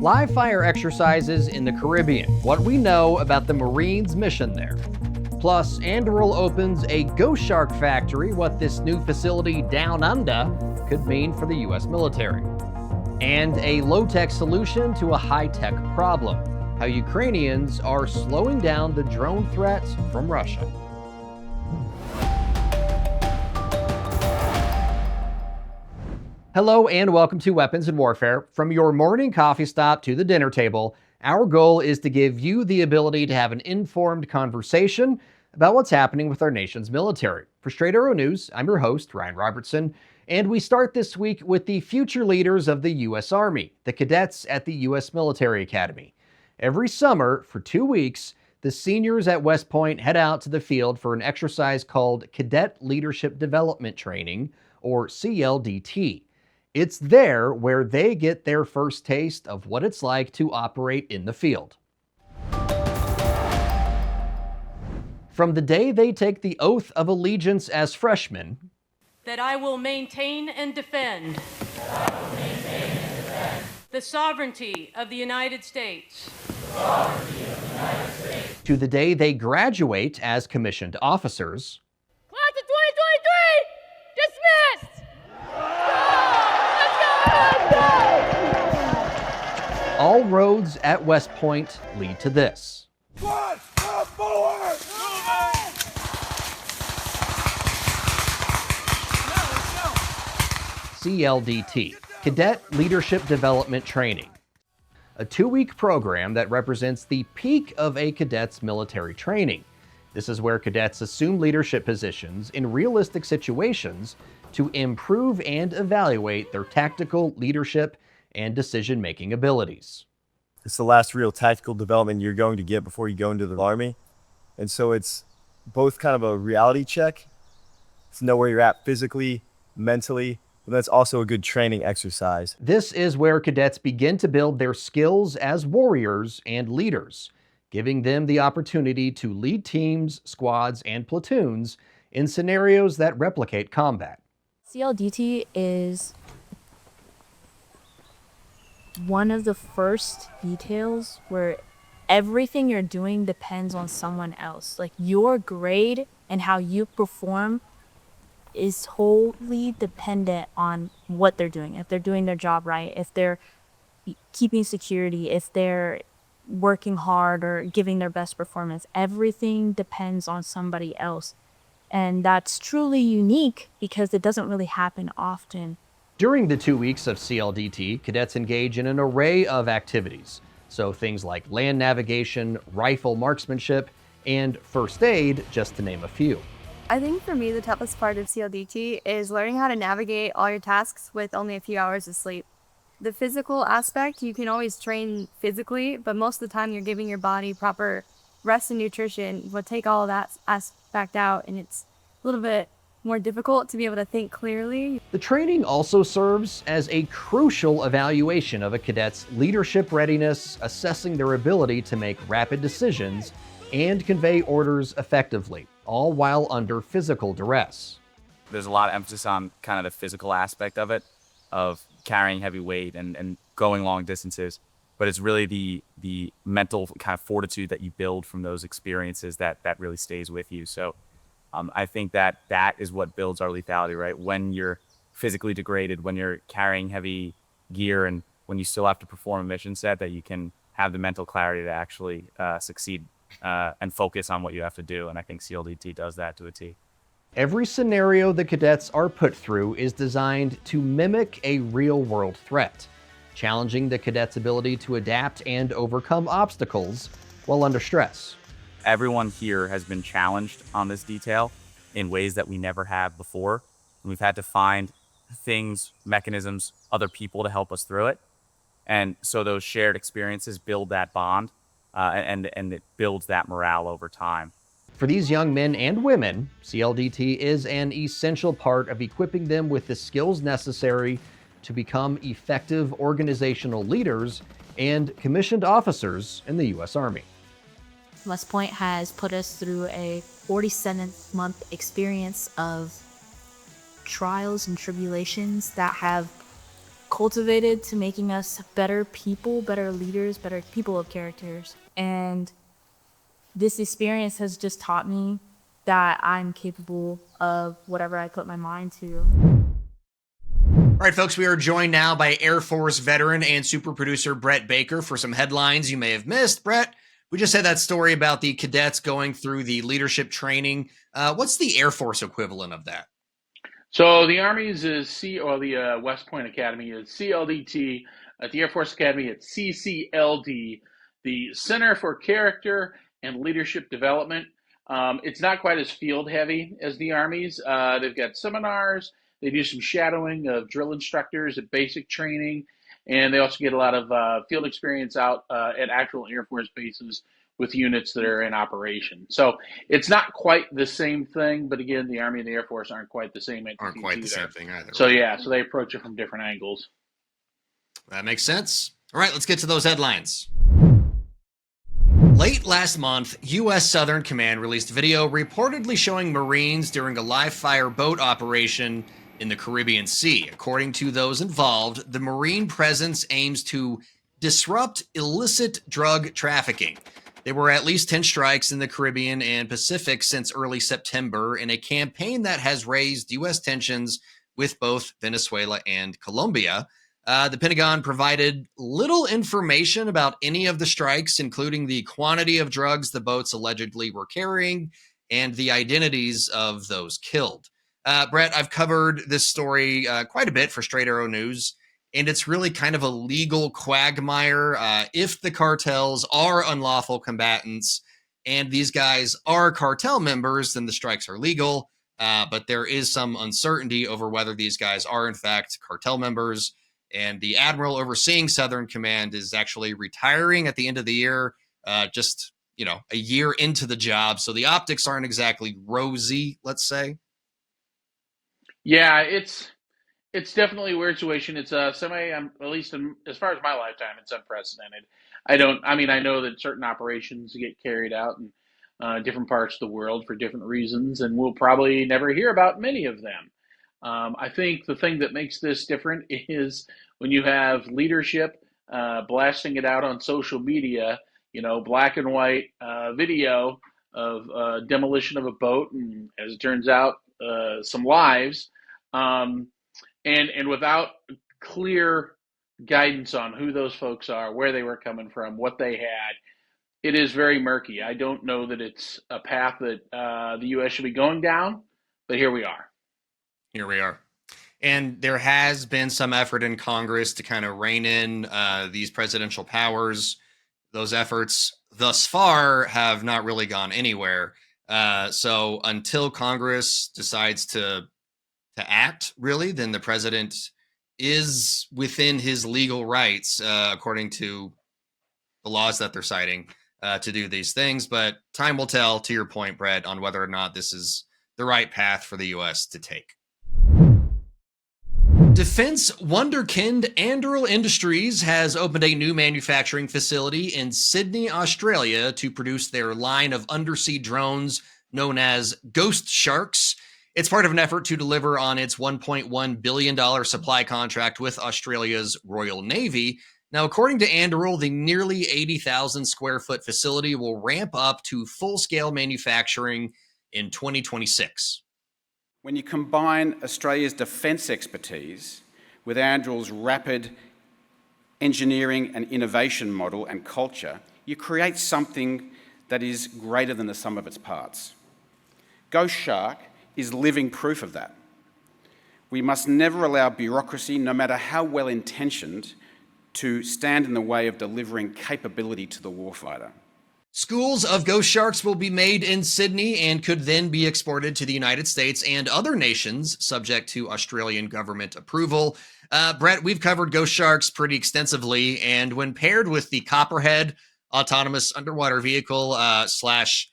live fire exercises in the Caribbean, what we know about the Marines' mission there. Plus, Anduril opens a ghost shark factory, what this new facility down under could mean for the US military. And a low-tech solution to a high-tech problem, how Ukrainians are slowing down the drone threat from Russia. Hello and welcome to Weapons and Warfare. From your morning coffee stop to the dinner table, our goal is to give you the ability to have an informed conversation about what's happening with our nation's military. For Straight Arrow News, I'm your host, Ryan Robertson, and we start this week with the future leaders of the U.S. Army, the cadets at the U.S. Military Academy. Every summer, for 2 weeks, the seniors at West Point head out to the field for an exercise called Cadet Leadership Development Training, or CLDT. It's there where they get their first taste of what it's like to operate in the field. From the day they take the oath of allegiance as freshmen, that I will maintain and defend the sovereignty of the United States, to the day they graduate as commissioned officers, Class of 2023, dismissed! all roads at West Point lead to this. CLDT, Cadet Leadership Development Training, a 2-week program that represents the peak of a cadet's military training. This is where cadets assume leadership positions in realistic situations to improve and evaluate their tactical, leadership, and decision-making abilities. It's the last real tactical development you're going to get before you go into the Army. And so it's both kind of a reality check to know where you're at physically, mentally, but that's also a good training exercise. This is where cadets begin to build their skills as warriors and leaders, giving them the opportunity to lead teams, squads, and platoons in scenarios that replicate combat. CLDT is one of the first details where everything you're doing depends on someone else. Like your grade and how you perform is wholly dependent on what they're doing. If they're doing their job right, if they're keeping security, if they're working hard or giving their best performance, everything depends on somebody else. And that's truly unique because it doesn't really happen often. During the 2 weeks of CLDT, cadets engage in an array of activities. So things like land navigation, rifle marksmanship, and first aid, just to name a few. I think for me, the toughest part of CLDT is learning how to navigate all your tasks with only a few hours of sleep. The physical aspect, you can always train physically, but most of the time you're giving your body proper rest and nutrition. We'll take all of that aspect out, and it's a little bit more difficult to be able to think clearly. The training also serves as a crucial evaluation of a cadet's leadership readiness, assessing their ability to make rapid decisions and convey orders effectively, all while under physical duress. There's a lot of emphasis on kind of the physical aspect of it, of carrying heavy weight and going long distances, but it's really the mental kind of fortitude that you build from those experiences that really stays with you. So I think that is what builds our lethality, right? When you're physically degraded, when you're carrying heavy gear, and when you still have to perform a mission set, that you can have the mental clarity to actually succeed and focus on what you have to do. And I think CLDT does that to a T. Every scenario the cadets are put through is designed to mimic a real-world threat, challenging the cadets' ability to adapt and overcome obstacles while under stress. Everyone here has been challenged on this detail in ways that we never have before. And we've had to find things, mechanisms, other people to help us through it. And so those shared experiences build that bond and it builds that morale over time. For these young men and women, CLDT is an essential part of equipping them with the skills necessary to become effective organizational leaders and commissioned officers in the U.S. Army. West Point has put us through a 47-month experience of trials and tribulations that have cultivated to making us better people, better leaders, better people of characters. And this experience has just taught me that I'm capable of whatever I put my mind to. All right, folks, we are joined now by Air Force veteran and super producer Brett Baker for some headlines you may have missed. Brett, we just had that story about the cadets going through the leadership training. What's the Air Force equivalent of that? So the Army's is the West Point Academy is CLDT. At the Air Force Academy, it's CCLD, the Center for Character and Leadership Development. It's not quite as field heavy as the Army's. They've got seminars. They do some shadowing of drill instructors at basic training, and they also get a lot of field experience out at actual Air Force bases with units that are in operation. So it's not quite the same thing, but again, the Army and the Air Force aren't quite the same entities Aren't quite either. the same thing either. So yeah, so they approach it from different angles. That makes sense. All right, let's get to those headlines. Late last month, U.S. Southern Command released video reportedly showing Marines during a live-fire boat operation in the Caribbean Sea. According to those involved, the Marine presence aims to disrupt illicit drug trafficking. There were at least 10 strikes in the Caribbean and Pacific since early September in a campaign that has raised U.S. tensions with both Venezuela and Colombia. The Pentagon provided little information about any of the strikes, including the quantity of drugs the boats allegedly were carrying and the identities of those killed. Brett, I've covered this story quite a bit for Straight Arrow News, and it's really kind of a legal quagmire. If the cartels are unlawful combatants and these guys are cartel members, then the strikes are legal. But there is some uncertainty over whether these guys are, in fact, cartel members. And the admiral overseeing Southern Command is actually retiring at the end of the year, just, a year into the job. So the optics aren't exactly rosy, let's say. Yeah, it's definitely a weird situation. It's at least as far as my lifetime, it's unprecedented. I know that certain operations get carried out in different parts of the world for different reasons, and we'll probably never hear about many of them. I think the thing that makes this different is when you have leadership blasting it out on social media, black and white video of demolition of a boat, and as it turns out, some lives, and without clear guidance on who those folks are, where they were coming from, what they had. It is very murky. I don't know that it's a path that the U.S. should be going down, but here we are. Here we are. And there has been some effort in Congress to kind of rein in these presidential powers. Those efforts thus far have not really gone anywhere. So until Congress decides to act, really, then the president is within his legal rights, according to the laws that they're citing, to do these things. But time will tell, to your point, Brett, on whether or not this is the right path for the U.S. to take. Defense wonderkind Anduril Industries has opened a new manufacturing facility in Sydney, Australia, to produce their line of undersea drones known as Ghost Sharks. It's part of an effort to deliver on its $1.1 billion supply contract with Australia's Royal Navy. Now, according to Anduril, the nearly 80,000 square foot facility will ramp up to full-scale manufacturing in 2026. When you combine Australia's defence expertise with Anduril's rapid engineering and innovation model and culture, you create something that is greater than the sum of its parts. Ghost Shark is living proof of that. We must never allow bureaucracy, no matter how well-intentioned, to stand in the way of delivering capability to the warfighter. Schools of Ghost Sharks will be made in Sydney and could then be exported to the United States and other nations, subject to Australian government approval. Brett, we've covered Ghost Sharks pretty extensively, and when paired with the Copperhead autonomous underwater vehicle slash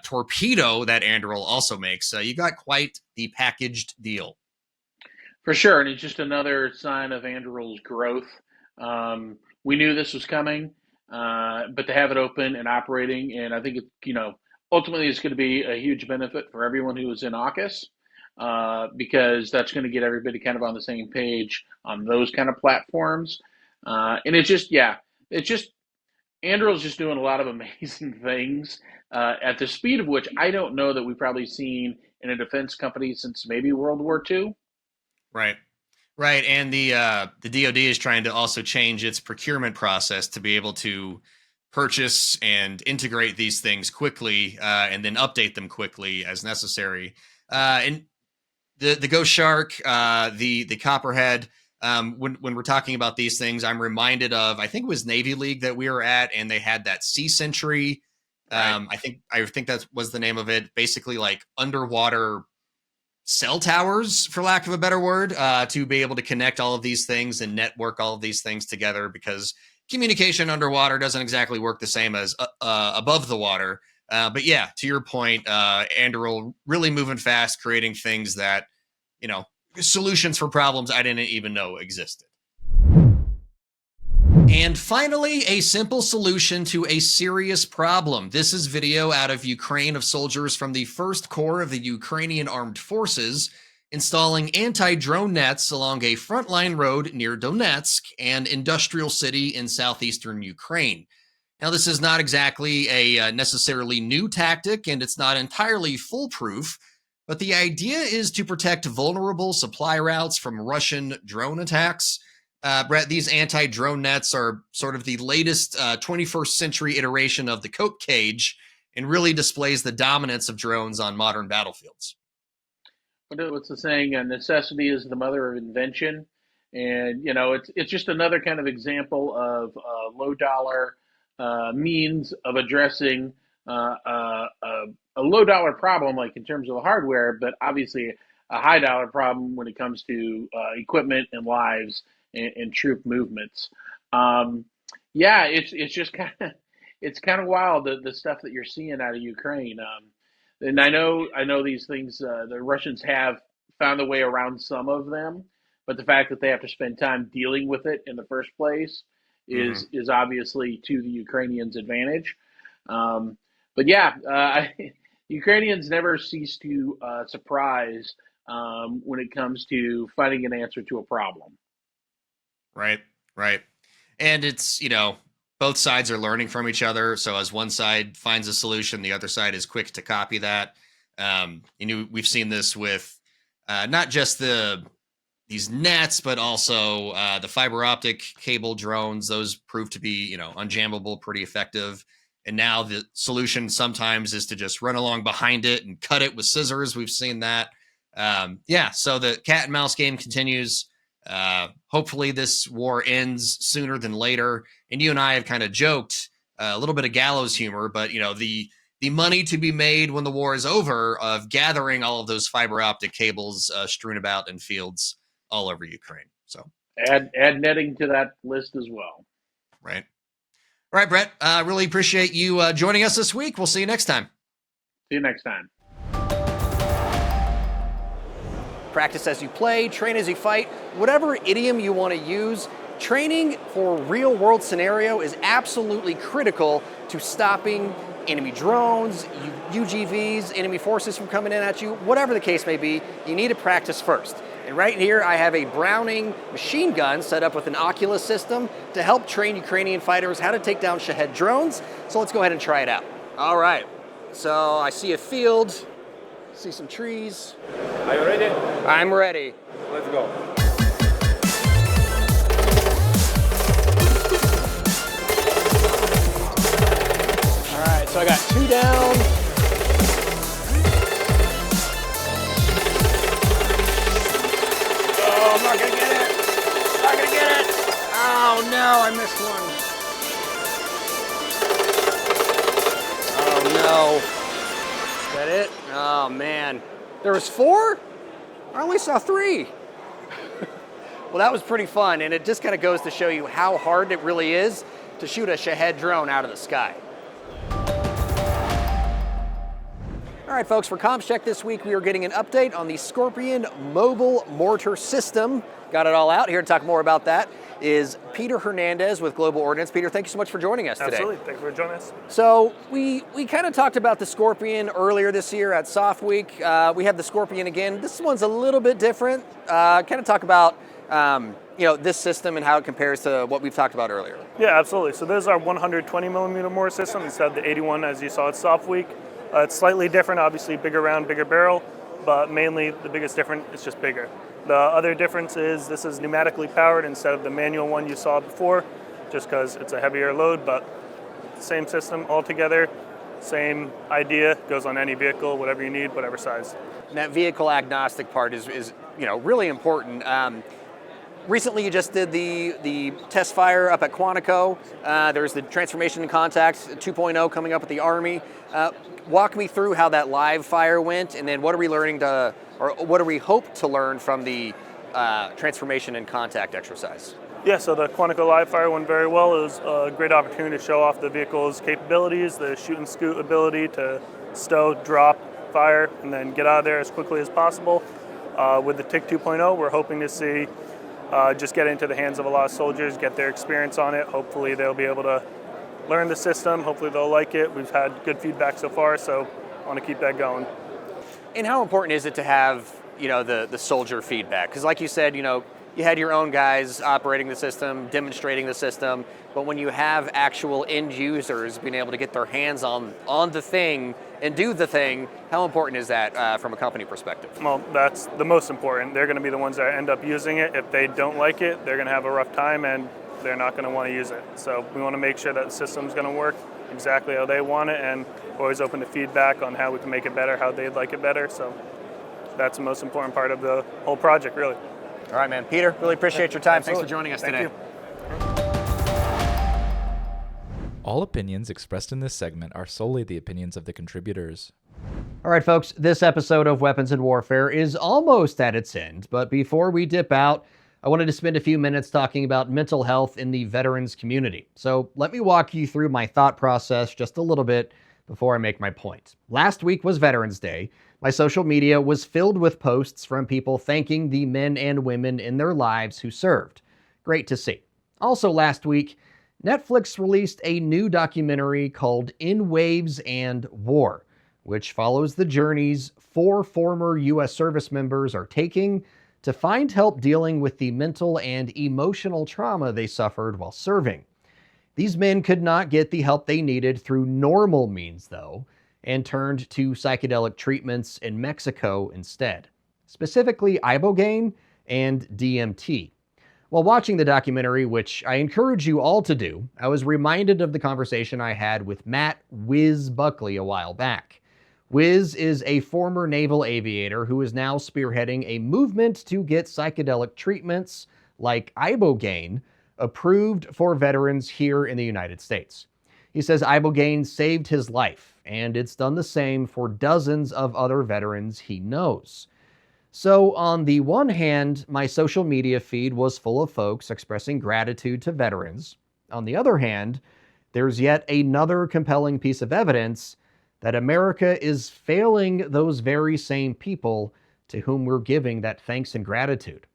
torpedo that Anduril also makes, you got quite the packaged deal. For sure, and it's just another sign of Anduril's growth. We knew this was coming. But to have it open and operating, and I think ultimately it's going to be a huge benefit for everyone who was in AUKUS. because that's going to get everybody kind of on the same page on those kind of platforms. And it's just, yeah, it's just, Anduril's just doing a lot of amazing things at the speed of which I don't know that we've probably seen in a defense company since maybe World War II. Right. Right. And the DoD is trying to also change its procurement process to be able to purchase and integrate these things quickly and then update them quickly as necessary. And the Ghost Shark, the Copperhead, when we're talking about these things, I'm reminded of, I think it was Navy League that we were at, and they had that Sea Sentry. Right. I think that was the name of it. Basically, like underwater cell towers, for lack of a better word, to be able to connect all of these things and network all of these things together, because communication underwater doesn't exactly work the same as above the water. But yeah, to your point, Anduril really moving fast, creating things that, solutions for problems I didn't even know existed. And finally, a simple solution to a serious problem. This is video out of Ukraine of soldiers from the 1st Corps of the Ukrainian Armed Forces installing anti-drone nets along a frontline road near Donetsk, an industrial city in southeastern Ukraine. Now, this is not exactly a necessarily new tactic, and it's not entirely foolproof, but the idea is to protect vulnerable supply routes from Russian drone attacks. Brett, these anti-drone nets are sort of the latest 21st century iteration of the coat cage and really displays the dominance of drones on modern battlefields. What's the saying? Necessity is the mother of invention. And, it's just another kind of example of low dollar means of addressing a low dollar problem, like in terms of the hardware, but obviously a high dollar problem when it comes to equipment and lives and troop movements. Yeah, it's just it's kind of wild, the stuff that you're seeing out of Ukraine. And I know these things. The Russians have found a way around some of them, but the fact that they have to spend time dealing with it in the first place is obviously to the Ukrainians' advantage. But yeah, Ukrainians never cease to surprise when it comes to finding an answer to a problem. Right. And it's, both sides are learning from each other. So as one side finds a solution, the other side is quick to copy that. We've seen this with not just these nets, but also the fiber optic cable drones. Those prove to be, unjammable, pretty effective. And now the solution sometimes is to just run along behind it and cut it with scissors. We've seen that. So the cat and mouse game continues. Hopefully this war ends sooner than later. And you and I have kind of joked a little bit of gallows humor, but the money to be made when the war is over of gathering all of those fiber optic cables strewn about in fields all over Ukraine. So add netting to that list as well. Right. All right, Brett, really appreciate you joining us this week. We'll see you next time. See you next time. Practice as you play, train as you fight, whatever idiom you want to use, training for real world scenario is absolutely critical to stopping enemy drones, UGVs, enemy forces from coming in at you, whatever the case may be, you need to practice first. And right here I have a Browning machine gun set up with an Oculus system to help train Ukrainian fighters how to take down Shahed drones. So let's go ahead and try it out. All right, so I see a field, see some trees. Are you ready? I'm ready. Let's go. All right, so I got 2 down. Oh, I'm not gonna get it. Not gonna get it. Oh no, I missed one. Oh no. Is that it? Oh man. There was 4? I only saw 3. Well, that was pretty fun, and it just kind of goes to show you how hard it really is to shoot a Shahed drone out of the sky. All right, folks, for Comms Check this week, we are getting an update on the Scorpion mobile mortar system. Got it all out here to talk more about that. is Peter Hernandez with Global Ordnance. Peter, thank you so much for joining us today. Absolutely. Thanks for joining us. So we kind of talked about the Scorpion earlier this year at Soft Week. We have the Scorpion again. This one's a little bit different. Kind of talk about this system and how it compares to what we've talked about earlier. Yeah, absolutely. So this is our 120 millimeter mortar system instead of the 81 as you saw at Soft Week. It's slightly different, obviously bigger round, bigger barrel, but mainly the biggest difference is just bigger. The other difference is this is pneumatically powered instead of the manual one you saw before, just because it's a heavier load, but same system altogether, same idea, goes on any vehicle, whatever you need, whatever size. And that vehicle agnostic part is really important. Recently, you just did the test fire up at Quantico. There's the Transformation and Contact 2.0 coming up at the Army. Walk me through how that live fire went, and then what are we learning what do we hope to learn from the Transformation and Contact exercise? Yeah, so the Quantico live fire went very well. It was a great opportunity to show off the vehicle's capabilities, the shoot and scoot ability to stow, drop, fire, and then get out of there as quickly as possible. With the TIC 2.0, we're hoping to see just get into the hands of a lot of soldiers, get their experience on it. Hopefully they'll be able to learn the system. Hopefully they'll like it. We've had good feedback so far, so I want to keep that going. And how important is it to have, the soldier feedback? Because like you said, you had your own guys operating the system, demonstrating the system, but when you have actual end users being able to get their hands on the thing and do the thing, how important is that from a company perspective? Well, that's the most important. They're going to be the ones that end up using it. If they don't like it, they're going to have a rough time and they're not going to want to use it. So we want to make sure that the system's going to work exactly how they want it, and always open to feedback on how we can make it better, how they'd like it better. So that's the most important part of the whole project, really. All right, man. Peter, really appreciate your time. Absolutely. Thanks for joining us Thank today. You. All opinions expressed in this segment are solely the opinions of the contributors. All right, folks, this episode of Weapons and Warfare is almost at its end, but before we dip out, I wanted to spend a few minutes talking about mental health in the veterans community. So let me walk you through my thought process just a little bit before I make my point. Last week was Veterans Day. My social media was filled with posts from people thanking the men and women in their lives who served. Great to see. Also last week, Netflix released a new documentary called In Waves and War, which follows the journeys 4 former U.S. service members are taking to find help dealing with the mental and emotional trauma they suffered while serving. These men could not get the help they needed through normal means, though, and turned to psychedelic treatments in Mexico instead, specifically ibogaine and DMT. While watching the documentary, which I encourage you all to do, I was reminded of the conversation I had with Matt Wiz Buckley a while back. Wiz is a former naval aviator who is now spearheading a movement to get psychedelic treatments like ibogaine approved for veterans here in the United States. He says ibogaine saved his life, and it's done the same for dozens of other veterans he knows. So on the one hand, my social media feed was full of folks expressing gratitude to veterans. On the other hand, there's yet another compelling piece of evidence that America is failing those very same people to whom we're giving that thanks and gratitude.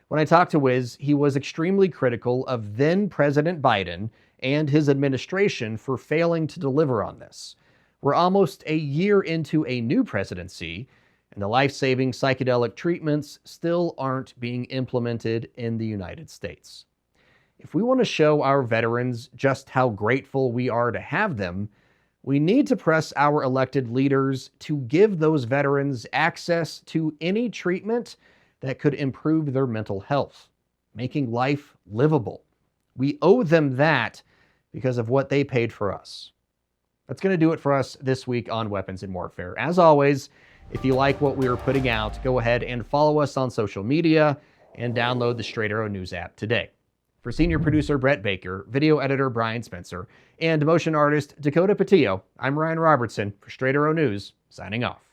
When I talked to Wiz, he was extremely critical of then President Biden and his administration for failing to deliver on this. We're almost a year into a new presidency, and the life-saving psychedelic treatments still aren't being implemented in the United States. If we want to show our veterans just how grateful we are to have them, we need to press our elected leaders to give those veterans access to any treatment that could improve their mental health, making life livable. We owe them that because of what they paid for us. That's going to do it for us this week on Weapons and Warfare. As always, if you like what we are putting out, go ahead and follow us on social media and download the Straight Arrow News app today. For senior producer Brett Baker, video editor Brian Spencer, and motion artist Dakota Patillo, I'm Ryan Robertson for Straight Arrow News, signing off.